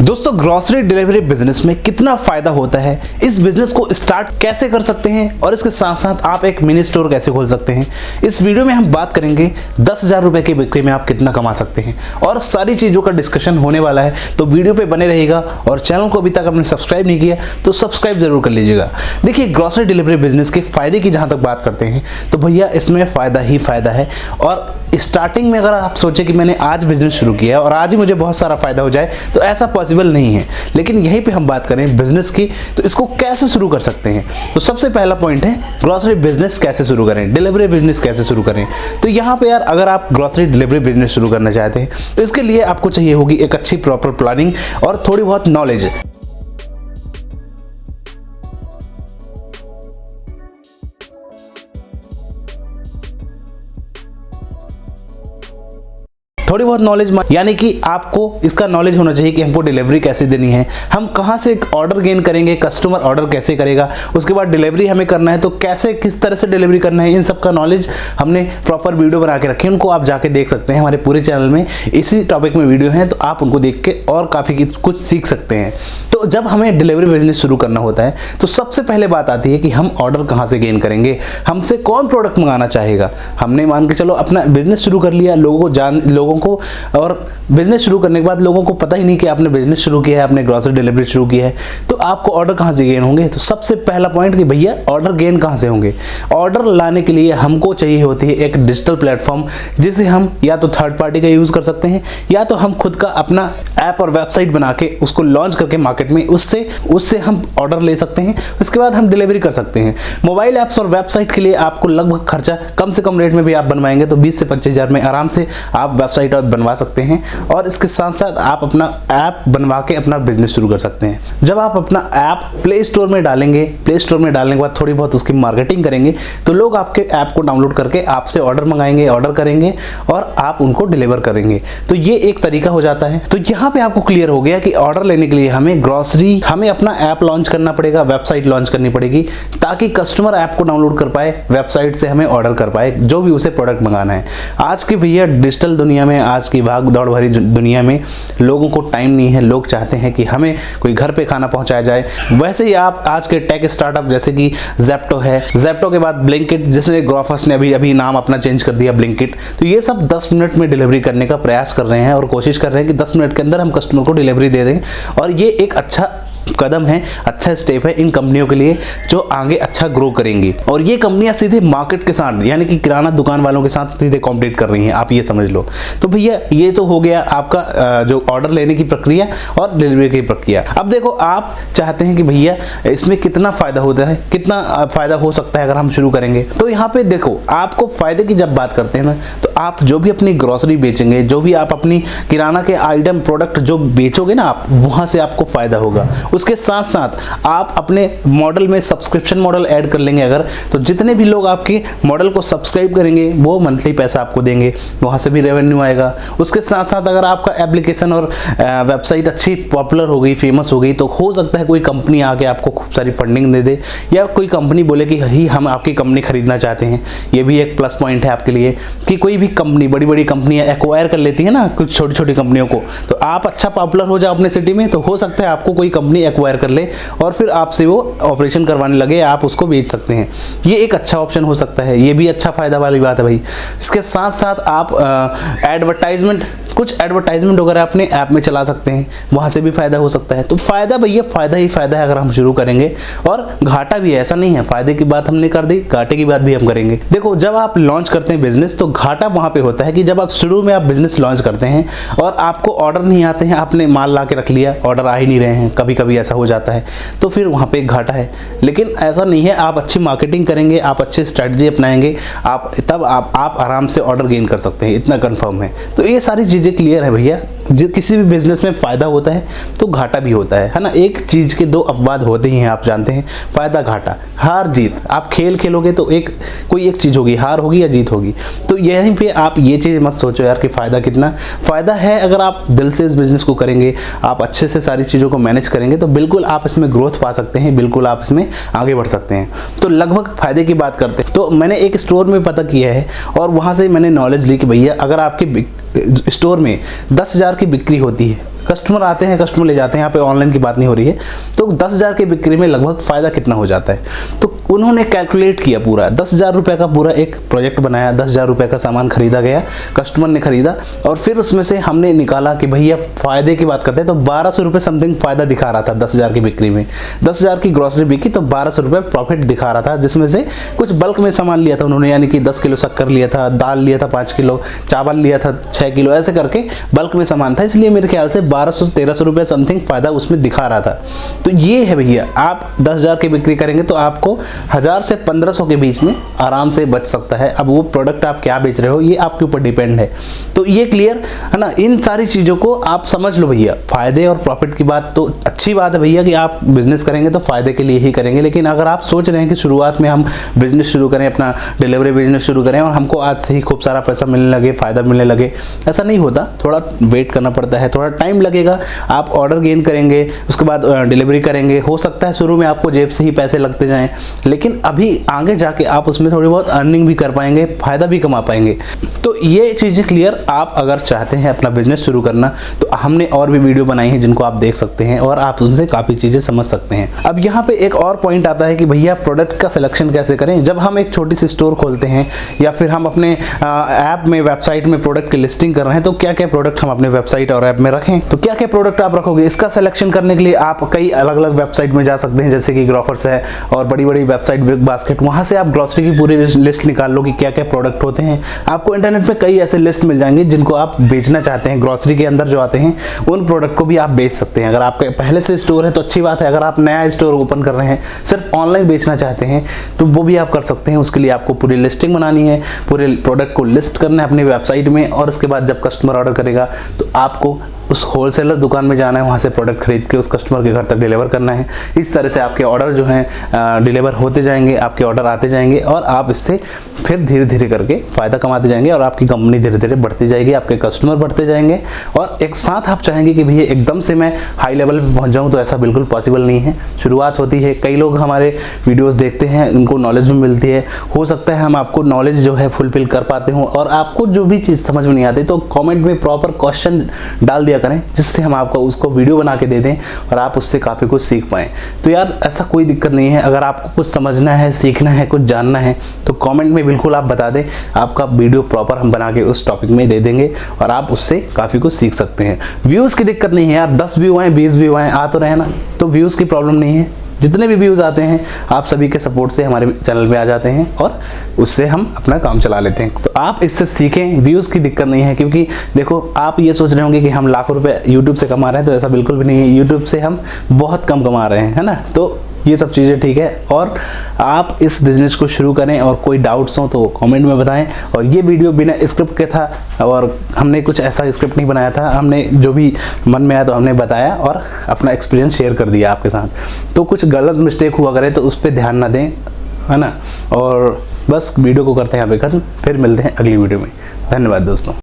दोस्तों grocery delivery business में कितना फायदा होता है, इस बिजनेस को स्टार्ट कैसे कर सकते हैं और इसके साथ साथ आप एक मिनी स्टोर कैसे खोल सकते हैं, इस वीडियो में हम बात करेंगे। 10,000 रुपए की बिक्री में आप कितना कमा सकते हैं और सारी चीजों का डिस्कशन होने वाला है, तो वीडियो पे बने रहेगा। और चैनल को अभी तक आपने सब्सक्राइब नहीं किया तो सब्सक्राइब जरूर कर लीजिएगा। देखिए ग्रोसरी डिलीवरी बिजनेस के फायदे की जहां तक बात करते हैं तो भैया इसमें फायदा ही फायदा है। और स्टार्टिंग में अगर आप सोचे कि मैंने आज बिजनेस शुरू किया है और आज ही मुझे बहुत सारा फायदा हो जाए, तो ऐसा पॉसिबल नहीं है। लेकिन यहीं पे हम बात करें बिजनेस की, तो इसको कैसे शुरू कर सकते हैं। तो सबसे पहला पॉइंट है ग्रोसरी बिजनेस कैसे शुरू करें, डिलीवरी बिजनेस कैसे शुरू करें। तो यहाँ पे यार अगर आप ग्रोसरी डिलीवरी बिजनेस शुरू करना चाहते हैं तो इसके लिए आपको चाहिए होगी एक अच्छी प्रॉपर प्लानिंग और थोड़ी बहुत नॉलेज। थोड़ी बहुत नॉलेज यानी कि आपको इसका नॉलेज होना चाहिए कि हमको डिलीवरी कैसे देनी है, हम कहां से ऑर्डर गेन करेंगे, कस्टमर ऑर्डर कैसे करेगा, उसके बाद डिलीवरी हमें करना है तो कैसे किस तरह से डिलीवरी करना है। इन सब का नॉलेज हमने प्रॉपर वीडियो बना के रखे हैं, उनको आप जाके देख सकते हैं। हमारे पूरे चैनल में इसी टॉपिक में वीडियो है, तो आप उनको देख के और काफ़ी कुछ सीख सकते हैं। तो जब हमें डिलीवरी बिजनेस शुरू करना होता है तो सबसे पहले बात आती है कि हम ऑर्डर कहाँ से गेन करेंगे, हमसे कौन प्रोडक्ट मंगाना चाहेगा। हमने मान के चलो अपना बिजनेस शुरू कर लिया, लोगों को और बिजनेस शुरू करने के बाद लोगों को पता ही नहीं कि आपने बिजनेस शुरू किया है, आपने ग्रोसरी डिलीवरी शुरू किया है, तो आपको ऑर्डर कहां से गेन होंगे। तो सबसे पहला पॉइंट कि भैया ऑर्डर गेन कहां से होंगे। ऑर्डर लाने के लिए हमको चाहिए होती है एक डिजिटल प्लेटफॉर्म, जिसे हम या तो थर्ड पार्टी का यूज कर सकते हैं या तो हम खुद का अपना ऐप और वेबसाइट बना के उसको लॉन्च करके मार्केट में उससे हम ऑर्डर ले सकते हैं। उसके बाद हम डिलीवरी कर सकते हैं। मोबाइल ऐप्स और वेबसाइट के लिए आपको लगभग खर्चा कम से कम रेट में भी आप बनवाएंगे तो 20 से 25,000 में आराम से आप वेबसाइट बनवा सकते हैं। और इसके साथ साथ आप अपना ऐप बनवा के अपना बिजनेस शुरू कर सकते हैं। जब आप अपना ऐप प्ले स्टोर में डालेंगे, प्ले स्टोर में डालने के बाद थोड़ी बहुत उसकी मार्केटिंग करेंगे तो लोग आपके ऐप को डाउनलोड करके आपसे ऑर्डर मंगाएंगे, ऑर्डर करेंगे और आप उनको डिलीवर करेंगे। तो ये एक तरीका हो जाता है। तो यहाँ पे आपको क्लियर हो गया कि ऑर्डर लेने के लिए हमें अपना ऐप लॉन्च करना पड़ेगा, वेबसाइट लॉन्च करनी पड़ेगी, ताकि कस्टमर ऐप को डाउनलोड कर पाए, वेबसाइट से हमें ऑर्डर कर पाए जो भी उसे प्रोडक्ट मंगाना है। आज की भैया डिजिटल दुनिया में, आज की भाग दौड़ भरी दुनिया में लोगों को टाइम नहीं है। लोग चाहते हैं कि हमें कोई घर पे खाना पहुंचाया जाए। वैसे ही आप आज के टेक स्टार्टअप जैसे कि ज़ेप्टो है, ज़ेप्टो के बाद ब्लिंकिट, जैसे ग्रोफर्स ने अभी नाम अपना चेंज कर दिया ब्लिंकिट, तो ये सब 10 मिनट में डिलीवरी करने का प्रयास कर रहे हैं और कोशिश कर रहे हैं कि 10 मिनट के अंदर हम कस्टमर को डिलीवरी दे दें। और ये एक अच्छा कदम है, अच्छा स्टेप है इन कंपनियों के लिए जो आगे अच्छा ग्रो करेंगी। और ये कंपनियां सीधे मार्केट के साथ यानी कि किराना दुकान वालों के साथ सीधे कॉम्पिट कर रही हैं, आप ये समझ लो। तो भैया ये तो हो गया आपका जो ऑर्डर लेने की प्रक्रिया और डिलीवरी की प्रक्रिया। अब देखो आप चाहते हैं कि भैया इसमें कितना फायदा होता है, कितना फायदा हो सकता है अगर हम शुरू करेंगे। तो यहाँ पे देखो आपको फायदे की जब बात करते हैं ना, तो आप जो भी अपनी ग्रोसरी बेचेंगे, जो भी आप अपनी किराना के आइटम प्रोडक्ट जो बेचोगे ना आप, वहां से आपको फायदा होगा। उसके साथ साथ आप अपने मॉडल में सब्सक्रिप्शन मॉडल ऐड कर लेंगे अगर, तो जितने भी लोग आपके मॉडल को सब्सक्राइब करेंगे वो मंथली पैसा आपको देंगे, वहां से भी रेवेन्यू आएगा। उसके साथ साथ अगर आपका एप्लीकेशन और वेबसाइट अच्छी पॉपुलर हो गई, फेमस हो गई, तो हो सकता है कोई कंपनी आके आपको खूब सारी फंडिंग दे दे या कोई कंपनी बोले कि ही हम आपकी कंपनी खरीदना चाहते हैं। ये भी एक प्लस पॉइंट है आपके लिए कि कोई भी कंपनी, बड़ी बड़ी कंपनियां एक्वायर कर लेती है ना कुछ छोटी छोटी कंपनियों को, तो आप अच्छा पॉपुलर हो जाओ अपने सिटी में, तो हो सकता है आपको कोई कंपनी एक्वायर कर ले और फिर आपसे वो ऑपरेशन करवाने लगे, आप उसको बेच सकते हैं। ये एक अच्छा ऑप्शन हो सकता है, ये भी अच्छा फायदा वाली बात है भाई। इसके साथ साथ आप कुछ एडवर्टाइजमेंट वगैरह अपने ऐप में चला सकते हैं, वहां से भी फायदा हो सकता है। तो फायदा भैया फायदा ही फायदा है अगर हम शुरू करेंगे। और घाटा भी है, ऐसा नहीं है फायदे की बात हमने कर दी, घाटे की बात भी हम करेंगे। देखो जब आप लॉन्च करते हैं बिजनेस तो घाटा वहां पे होता है कि जब आप शुरू में आप बिजनेस लॉन्च करते हैं और आपको ऑर्डर नहीं आते हैं, आपने माल ला के रख लिया, ऑर्डर आ ही नहीं रहे हैं, कभी कभी ऐसा हो जाता है, तो फिर वहां पे एक घाटा है। लेकिन ऐसा नहीं है, आप अच्छी मार्केटिंग करेंगे, आप अच्छी स्ट्रेटजी अपनाएंगे, तब आप आराम से ऑर्डर गेन कर सकते हैं, इतना कंफर्म है। तो ये सारी चीजें क्लियर है भैया। किसी भी बिजनेस में फायदा होता है तो घाटा भी होता है ना। एक चीज के दो अपवाद होते ही हैं, आप जानते हैं, फायदा घाटा, हार जीत। आप खेल खेलोगे तो कोई एक चीज होगी, हार होगी या जीत होगी। तो यहीं पे आप ये चीज मत सोचो यार कि फायदा कितना फायदा है। अगर आप दिल से इस बिजनेस को करेंगे, आप अच्छे से सारी चीजों को मैनेज करेंगे, तो बिल्कुल आप इसमें ग्रोथ पा सकते हैं, बिल्कुल आप इसमें आगे बढ़ सकते हैं। तो लगभग फायदे की बात करते हैं तो मैंने एक स्टोर में पता किया है और वहां से मैंने नॉलेज ली कि भैया अगर आपके स्टोर में 10,000 की बिक्री होती है कस्टमर आते हैं, कस्टमर ले जाते हैं, यहाँ पे ऑनलाइन की बात नहीं हो रही है। तो 10,000 की बिक्री में लगभग फ़ायदा कितना हो जाता है, तो उन्होंने कैलकुलेट किया पूरा 10,000 रुपये का पूरा एक प्रोजेक्ट बनाया, 10,000 रुपये का सामान खरीदा गया, कस्टमर ने खरीदा और फिर उसमें से हमने निकाला कि भैया फ़ायदे की बात करते हैं तो 1,200 रुपये समथिंग फ़ायदा दिखा रहा था 10,000 की बिक्री में। 10,000 की ग्रॉसरी बिकी तो 1,200 रुपये प्रॉफिट दिखा रहा था, जिसमें से कुछ बल्क में सामान लिया था उन्होंने, यानी कि 10 किलो शक्कर लिया था, दाल लिया था 5 किलो, चावल लिया था 6 किलो, ऐसे करके बल्क में सामान था, इसलिए मेरे ख्याल से 1,200-1,300 रुपये समथिंग फ़ायदा उसमें दिखा रहा था। तो ये है भैया, आप 10,000 की बिक्री करेंगे तो आपको 1,000 से 1,500 के बीच में आराम से बच सकता है। अब वो प्रोडक्ट आप क्या बेच रहे हो ये आपके ऊपर डिपेंड है। तो ये क्लियर है ना, इन सारी चीज़ों को आप समझ लो भैया। फ़ायदे और प्रॉफिट की बात तो अच्छी बात है भैया कि आप बिजनेस करेंगे तो फ़ायदे के लिए ही करेंगे, लेकिन अगर आप सोच रहे हैं कि शुरुआत में हम बिजनेस शुरू करें, अपना डिलीवरी बिजनेस शुरू करें और हमको आज से ही खूब सारा पैसा मिलने लगे, फ़ायदा मिलने लगे, ऐसा नहीं होता। थोड़ा वेट करना पड़ता है, थोड़ा टाइम लगेगा। आप ऑर्डर गेन करेंगे, उसके बाद डिलीवरी करेंगे, हो सकता है शुरू में आपको जेब से ही पैसे लगते जाएं, लेकिन अभी आगे जाके आप उसमें थोड़ी बहुत अर्निंग भी कर पाएंगे, फ़ायदा भी कमा पाएंगे। तो ये चीज़ें क्लियर, आप अगर चाहते हैं अपना बिजनेस शुरू करना तो हमने और भी वीडियो बनाई हैं जिनको आप देख सकते हैं और आप उनसे काफ़ी चीज़ें समझ सकते हैं। अब यहाँ पे एक और पॉइंट आता है कि भैया प्रोडक्ट का सिलेक्शन कैसे करें। जब हम एक छोटी सी स्टोर खोलते हैं या फिर हम अपने ऐप में, वेबसाइट में प्रोडक्ट की लिस्टिंग कर रहे हैं, तो क्या क्या प्रोडक्ट हम अपने वेबसाइट और ऐप में रखें, तो क्या क्या प्रोडक्ट आप रखोगे, इसका सिलेक्शन करने के लिए आप कई अलग अलग वेबसाइट में जा सकते हैं, जैसे कि ग्रोफर्स है और बड़ी बड़ी वेबसाइट बिग बास्केट। वहाँ से आप ग्रोसरी की पूरी लिस्ट निकाल लो कि क्या क्या प्रोडक्ट होते हैं। आपको इंटरनेट पे कई ऐसे लिस्ट मिल जाएंगे जिनको आप बेचना चाहते हैं, ग्रोसरी के अंदर जो आते हैं उन प्रोडक्ट को भी आप बेच सकते हैं। अगर आपके पहले से स्टोर है तो अच्छी बात है, अगर आप नया स्टोर ओपन कर रहे हैं, सिर्फ ऑनलाइन बेचना चाहते हैं, तो वो भी आप कर सकते हैं। उसके लिए आपको पूरी लिस्टिंग बनानी है, पूरे प्रोडक्ट को लिस्ट करना है अपनी वेबसाइट में, और उसके बाद जब कस्टमर ऑर्डर करेगा तो आपको उस होलसेलर दुकान में जाना है, वहाँ से प्रोडक्ट खरीद के उस कस्टमर के घर तक डिलीवर करना है। इस तरह से आपके ऑर्डर जो हैं डिलीवर होते जाएंगे, आपके ऑर्डर आते जाएंगे और आप इससे फिर धीरे धीरे करके फ़ायदा कमाते जाएंगे और आपकी कंपनी धीरे धीरे बढ़ती जाएगी, आपके कस्टमर बढ़ते जाएंगे। और एक साथ आप चाहेंगे कि भैया एकदम से मैं हाई लेवल पे पहुँच जाऊँ, तो ऐसा बिल्कुल पॉसिबल नहीं है। शुरुआत होती है, कई लोग हमारे वीडियोज़ देखते हैं, उनको नॉलेज भी मिलती है। हो सकता है हम आपको नॉलेज जो है फुलफिल कर पाते हों, और आपको जो भी चीज़ समझ में नहीं आती तो कमेंट में प्रॉपर क्वेश्चन डाल दिया करें, जिससे हम आपको उसको वीडियो बना के दे दें और आप उससे काफ़ी कुछ सीख पाएँ। तो यार ऐसा कोई दिक्कत नहीं है, अगर आपको कुछ समझना है, सीखना है, कुछ जानना है तो कमेंट में बिल्कुल आप बता दें, आपका वीडियो प्रॉपर हम बना के उस टॉपिक में दे देंगे और आप उससे काफ़ी कुछ सीख सकते हैं। व्यूज़ की दिक्कत नहीं है यार, 10 व्यू आए, 20 व्यू आए, आ तो रहे ना, तो व्यूज़ की प्रॉब्लम नहीं है। जितने भी व्यूज़ आते हैं आप सभी के सपोर्ट से हमारे चैनल पे आ जाते हैं और उससे हम अपना काम चला लेते हैं। तो आप इससे सीखें, व्यूज़ की दिक्कत नहीं है। क्योंकि देखो, आप ये सोच रहे होंगे कि हम लाखों रुपए यूट्यूब से कमा रहे हैं, तो ऐसा बिल्कुल भी नहीं है। यूट्यूब से हम बहुत कम कमा रहे हैं, है ना। तो ये सब चीज़ें ठीक है, और आप इस बिज़नेस को शुरू करें और कोई डाउट्स हो तो कमेंट में बताएं। और ये वीडियो बिना स्क्रिप्ट के था और हमने कुछ ऐसा स्क्रिप्ट नहीं बनाया था, हमने जो भी मन में आया तो हमने बताया और अपना एक्सपीरियंस शेयर कर दिया आपके साथ। तो कुछ गलत मिस्टेक हुआ करे तो उस पर ध्यान ना दें, है ना। और बस वीडियो को करते हैं यहाँ पे खत्म, फिर मिलते हैं अगली वीडियो में। धन्यवाद दोस्तों।